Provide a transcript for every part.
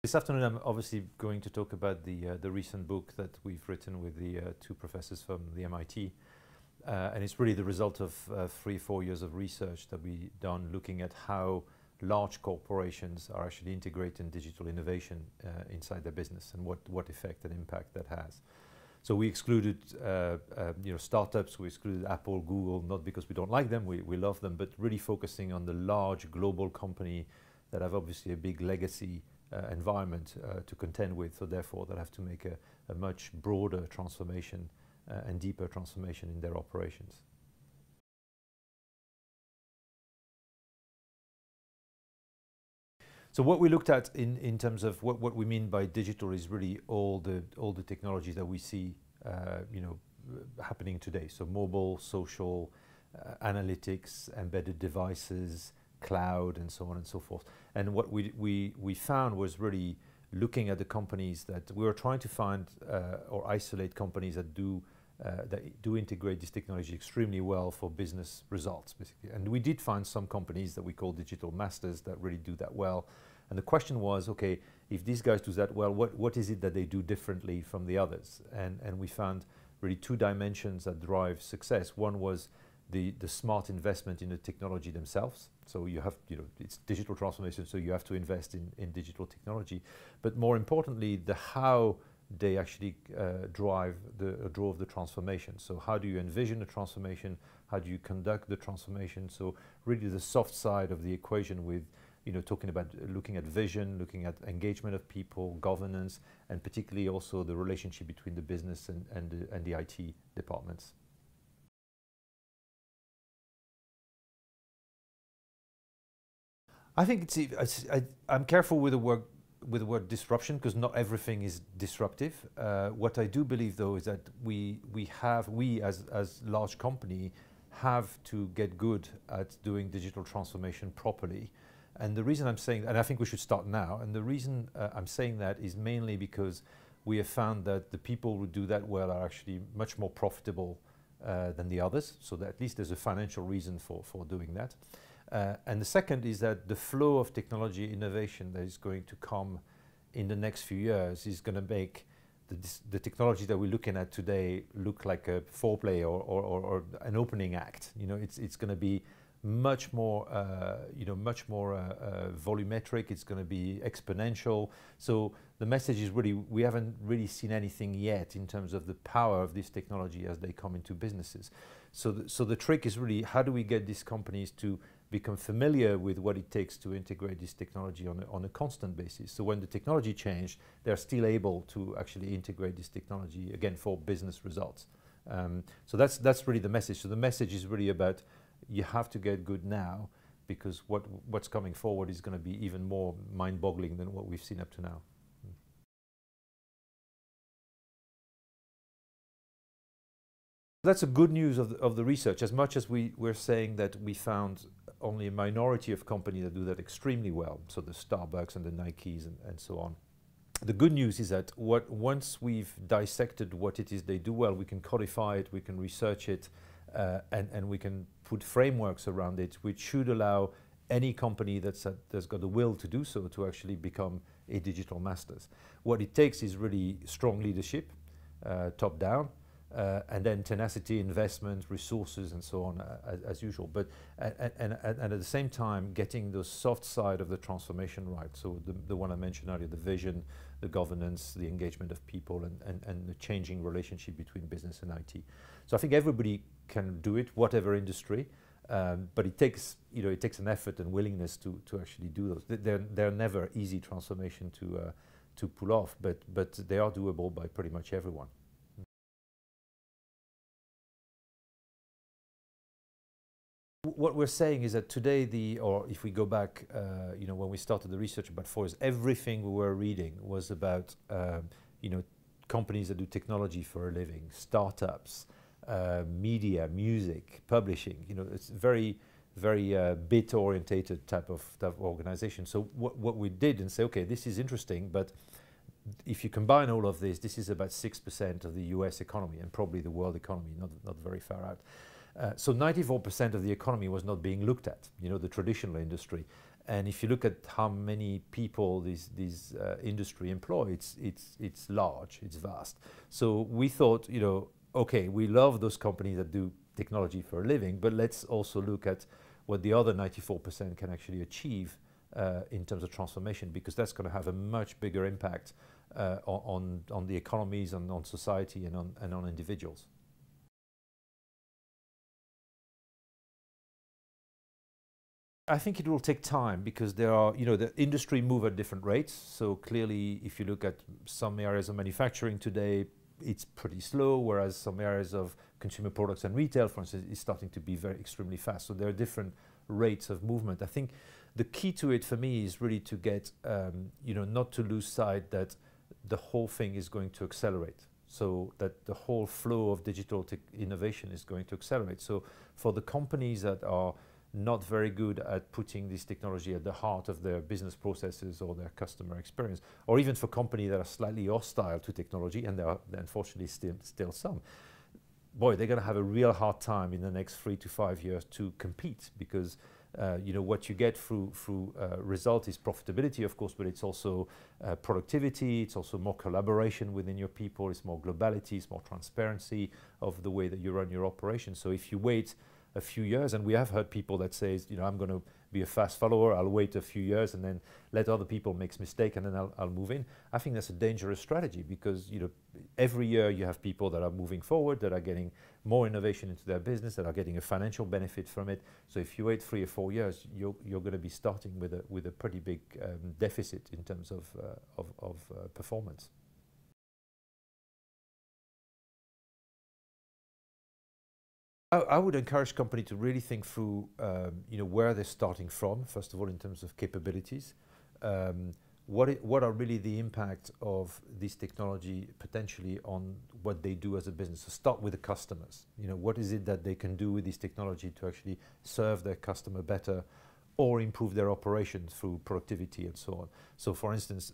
This afternoon, I'm obviously going to talk about the recent book that we've written with the two professors from the MIT. And it's really the result of 3-4 years of research that we've done looking at how large corporations are actually integrating digital innovation inside their business and what effect and impact that has. So we excluded startups, we excluded Apple, Google, not because we don't like them, we love them, but really focusing on the large global company that have obviously a big legacy environment to contend with, so therefore they'll have to make a much broader transformation and deeper transformation in their operations. So what we looked at in terms of what we mean by digital is really all the technologies that we see happening today. So mobile, social, analytics, embedded devices, cloud, and so on and so forth. And what we found was really looking at the companies that we were trying to find or isolate companies that do integrate this technology extremely well for business results, basically. And we did find some companies that we call digital masters that really do that well. And the question was, okay, if these guys do that well, what is it that they do differently from the others? And we found really two dimensions that drive success. One was the smart investment in the technology themselves. So you have, it's digital transformation, so you have to invest in digital technology. But more importantly, the how they actually drove the transformation. So how do you envision the transformation? How do you conduct the transformation? So really the soft side of the equation with, talking about looking at vision, looking at engagement of people, governance, and particularly also the relationship between the business and the IT departments. I think I'm careful with the word disruption because not everything is disruptive. What I do believe though is that we as large company have to get good at doing digital transformation properly. And the reason I'm saying, and I think we should start now, and the reason I'm saying that is mainly because we have found that the people who do that well are actually much more profitable than the others. So that at least there's a financial reason for doing that. And the second is that the flow of technology innovation that is going to come in the next few years is going to make the technology that we're looking at today look like a foreplay or an opening act. It's going to be much more, volumetric. It's going to be exponential. So the message is really, we haven't really seen anything yet in terms of the power of this technology as they come into businesses. So the trick is really, how do we get these companies to become familiar with what it takes to integrate this technology on a constant basis? So when the technology changed, they're still able to actually integrate this technology, again, for business results. So that's really the message. So the message is really about, you have to get good now, because what's coming forward is going to be even more mind-boggling than what we've seen up to now. That's a good news of the research, as much as we're saying that we found only a minority of companies that do that extremely well, so the Starbucks and the Nikes and so on. The good news is that once we've dissected what it is they do well, we can codify it, we can research it, and we can put frameworks around it, which should allow any company that's got the will to do so to actually become a digital masters. What it takes is really strong leadership, top down, and then tenacity, investment, resources, and so on, as usual. But and at the same time, getting the soft side of the transformation right. So the one I mentioned earlier, the vision, the governance, the engagement of people, and the changing relationship between business and IT. So I think everybody can do it, whatever industry, but it takes an effort and willingness to actually do those. They're never easy transformation to pull off, but they are doable by pretty much everyone. What we're saying is that today, or if we go back, when we started the research about 4 years, everything we were reading was about, companies that do technology for a living, startups, media, music, publishing. It's very, very bit-orientated type of organization. So what we did and say, okay, this is interesting, but if you combine all of this, this is about 6% of the US economy and probably the world economy, not very far out. So 94% of the economy was not being looked at, the traditional industry. And if you look at how many people this industry employ, it's large, it's vast. So we thought, okay, we love those companies that do technology for a living, but let's also look at what the other 94% can actually achieve in terms of transformation, because that's going to have a much bigger impact on the economies, on society, and on individuals. I think it will take time, because there are, the industry move at different rates. So clearly, if you look at some areas of manufacturing today, it's pretty slow, whereas some areas of consumer products and retail, for instance, is starting to be extremely fast. So there are different rates of movement. I think the key to it for me is really to get, not to lose sight that the whole thing is going to accelerate. So that the whole flow of digital innovation is going to accelerate. So for the companies that are not very good at putting this technology at the heart of their business processes or their customer experience, or even for companies that are slightly hostile to technology, and there are unfortunately still some, boy, they're going to have a real hard time in the next 3 to 5 years to compete, because what you get through result is profitability, of course, but it's also productivity, it's also more collaboration within your people, it's more globality, it's more transparency of the way that you run your operation. So if you wait a few years, and we have heard people that say, I'm going to be a fast follower, I'll wait a few years and then let other people make mistakes and then I'll move in. I think that's a dangerous strategy, because every year you have people that are moving forward, that are getting more innovation into their business, that are getting a financial benefit from it. So if you wait 3 or 4 years, you're going to be starting with a pretty big deficit in terms of performance. I would encourage companies to really think through, where they're starting from. First of all, in terms of capabilities, what are really the impact of this technology potentially on what they do as a business? So start with the customers. What is it that they can do with this technology to actually serve their customer better, or improve their operations through productivity and so on. So, for instance,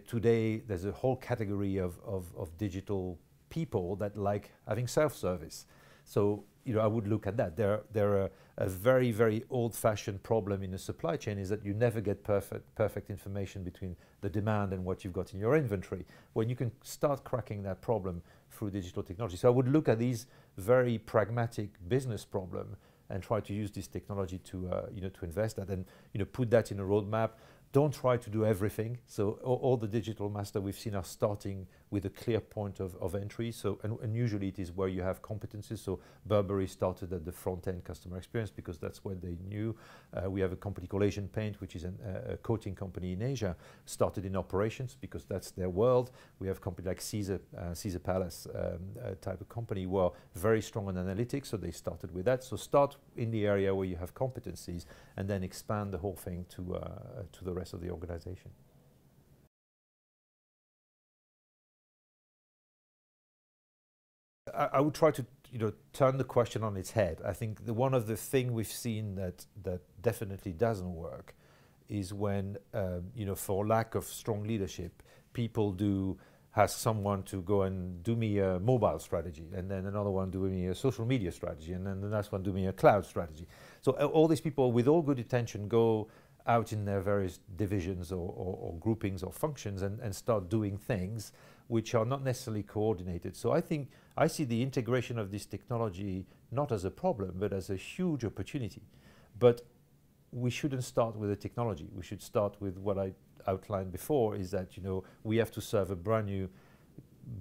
today there's a whole category of digital people that like having self-service. So, I would look at that. There are a very, very old-fashioned problem in the supply chain is that you never get perfect information between the demand and what you've got in your inventory, when you can start cracking that problem through digital technology. So I would look at these very pragmatic business problem and try to use this technology to, to invest that and, put that in a roadmap. Don't try to do everything. So all the digital master we've seen are starting with a clear point of entry. So, and usually it is where you have competencies. So Burberry started at the front-end customer experience because that's what they knew. We have a company called Asian Paint, which is a coating company in Asia, started in operations because that's their world. We have a company like Caesar Palace type of company who are very strong on analytics. So they started with that. So start in the area where you have competencies and then expand the whole thing to the rest of the organization. I would try to turn the question on its head. I think one of the things we've seen that definitely doesn't work is when for lack of strong leadership, people ask someone to go and do me a mobile strategy, and then another one do me a social media strategy, and then the next one do me a cloud strategy. So all these people with all good intention go out in their various divisions or groupings or functions and start doing things which are not necessarily coordinated. So I think I see the integration of this technology not as a problem, but as a huge opportunity. But we shouldn't start with the technology. We should start with what I outlined before, is that we have to serve a brand new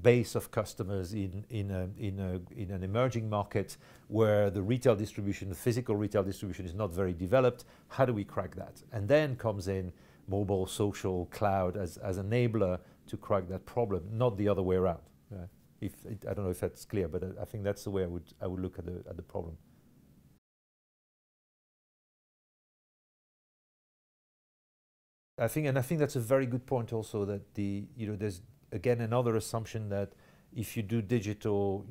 base of customers in an emerging market where the retail distribution, the physical retail distribution is not very developed. How do we crack that? And then comes in mobile, social, cloud as enabler to crack that problem, not the other way around. I don't know if that's clear, but I think that's the way I would look at the problem. I think that's a very good point also, that there's again another assumption that if you do digital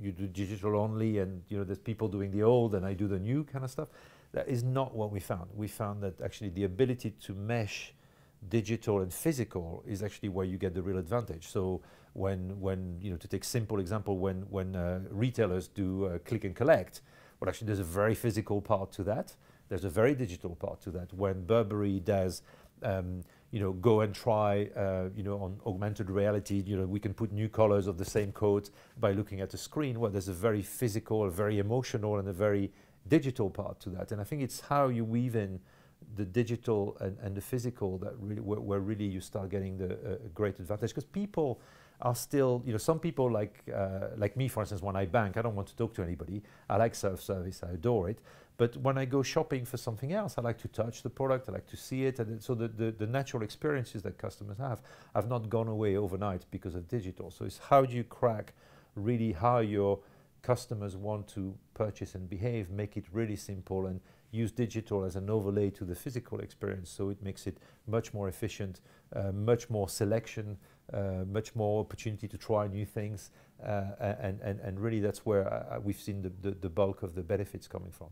only, and there's people doing the old and I do the new kind of stuff. That is not what we found. We found that actually the ability to mesh digital and physical is actually where you get the real advantage. So when to take simple example, when retailers do click and collect, Well, actually, there's a very physical part to that. There's a very digital part to that. When Burberry does, go and try, on augmented reality, we can put new colors of the same coat by looking at a screen. Well, there's a very physical, a very emotional, and a very digital part to that. And I think it's how you weave in the digital and the physical that really, where really you start getting the great advantage. Because people are still, some people like me, for instance, when I bank, I don't want to talk to anybody. I like self-service, I adore it. But when I go shopping for something else, I like to touch the product, I like to see it. And so the natural experiences that customers have not gone away overnight because of digital. So it's how do you crack really how your customers want to purchase and behave, make it really simple, and use digital as an overlay to the physical experience, so it makes it much more efficient, much more selection, much more opportunity to try new things, and really that's where we've seen the bulk of the benefits coming from.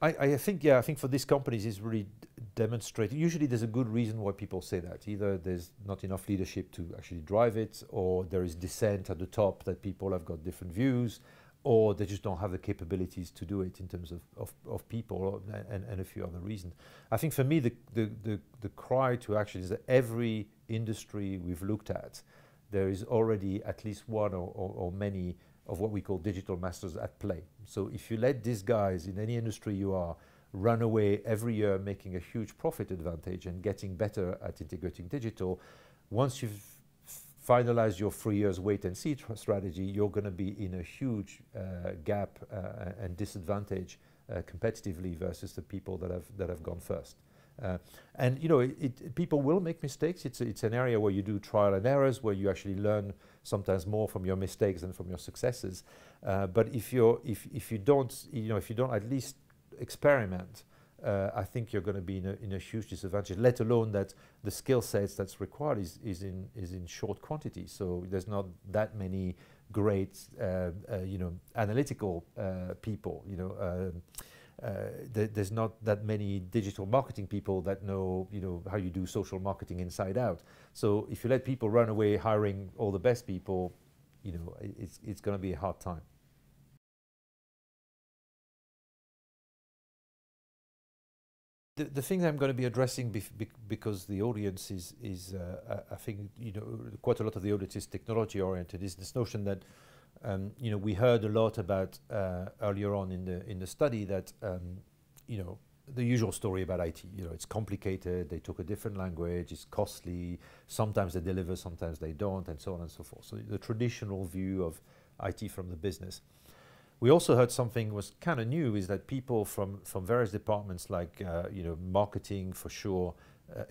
I think for these companies it's really demonstrated. Usually there's a good reason why people say that. Either there's not enough leadership to actually drive it, or there is dissent at the top that people have got different views, or they just don't have the capabilities to do it in terms of people, and a few other reasons. I think for me the cry to action is that every industry we've looked at, there is already at least one or many of what we call digital masters at play. So if you let these guys in any industry you are run away every year making a huge profit advantage and getting better at integrating digital, once you've finalized your 3 years wait and see strategy, you're going to be in a huge gap and disadvantage competitively versus the people that have gone first. And people will make mistakes. It's an area where you do trial and errors, where you actually learn sometimes more from your mistakes than from your successes. But if you don't at least experiment, I think you're going to be in a huge disadvantage. Let alone that the skill sets that's required is in short quantity. So there's not that many great analytical people. There's not that many digital marketing people that know how you do social marketing inside out. So if you let people run away hiring all the best people, it's going to be a hard time. The thing that I'm going to be addressing because the audience is I think quite a lot of the audience is technology oriented, is this notion that we heard a lot about earlier on in the study that the usual story about IT. It's complicated. They talk a different language. It's costly. Sometimes they deliver, sometimes they don't, and so on and so forth. So the traditional view of IT from the business. We also heard something was kind of new, is that people from various departments like marketing for sure,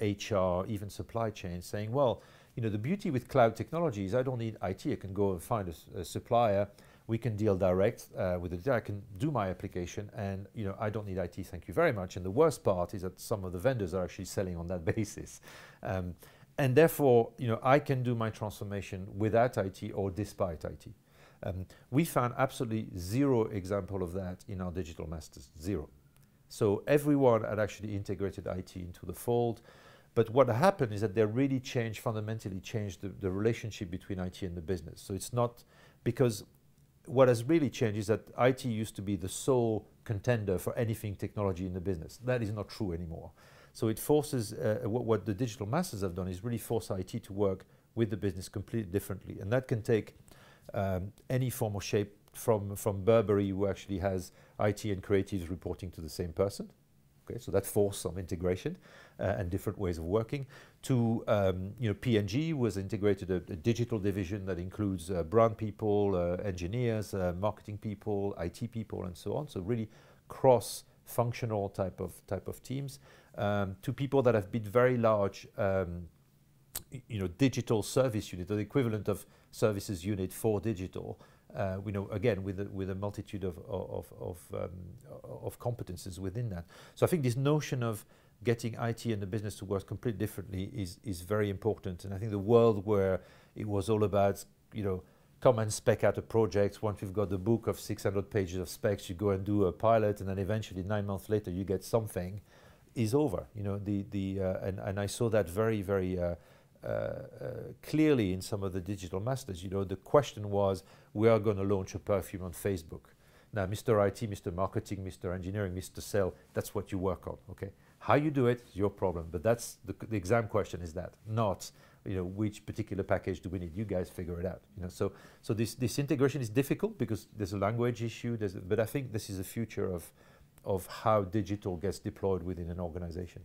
HR, even supply chain, saying, well, the beauty with cloud technology is I don't need IT. I can go and find a supplier. We can deal direct with it. I can do my application, and I don't need IT. Thank you very much. And the worst part is that some of the vendors are actually selling on that basis, and therefore I can do my transformation without IT or despite IT. We found absolutely zero example of that in our digital masters, zero. So everyone had actually integrated IT into the fold. But what happened is that they really fundamentally changed the relationship between IT and the business. So it's not, because what has really changed is that IT used to be the sole contender for anything technology in the business. That is not true anymore. So it forces, what the digital masters have done is really force IT to work with the business completely differently. And that can take any form or shape, from Burberry, who actually has IT and creatives reporting to the same person. Okay, so that forced some integration and different ways of working. To P&G was integrated a digital division that includes brand people, engineers, marketing people, IT people, and so on. So really cross-functional type of teams. To people that have built very large digital service unit, or the equivalent of services unit for digital, again with a multitude of competences within that. So I think this notion of getting IT and the business to work completely differently is very important. And I think the world where it was all about come and spec out a project. Once you've got the book of 600 pages of specs, you go and do a pilot, and then eventually 9 months later you get something, is over. And I saw that very clearly in some of the digital masters, you know, the question was, we are going to launch a perfume on Facebook. Now, Mr. IT, Mr. Marketing, Mr. Engineering, Mr. Sale, that's what you work on, okay? How you do it is your problem, but that's the exam question is that, not, you know, which particular package do we need? You guys figure it out, you know? So this integration is difficult because there's a language issue, but I think this is the future of how digital gets deployed within an organization.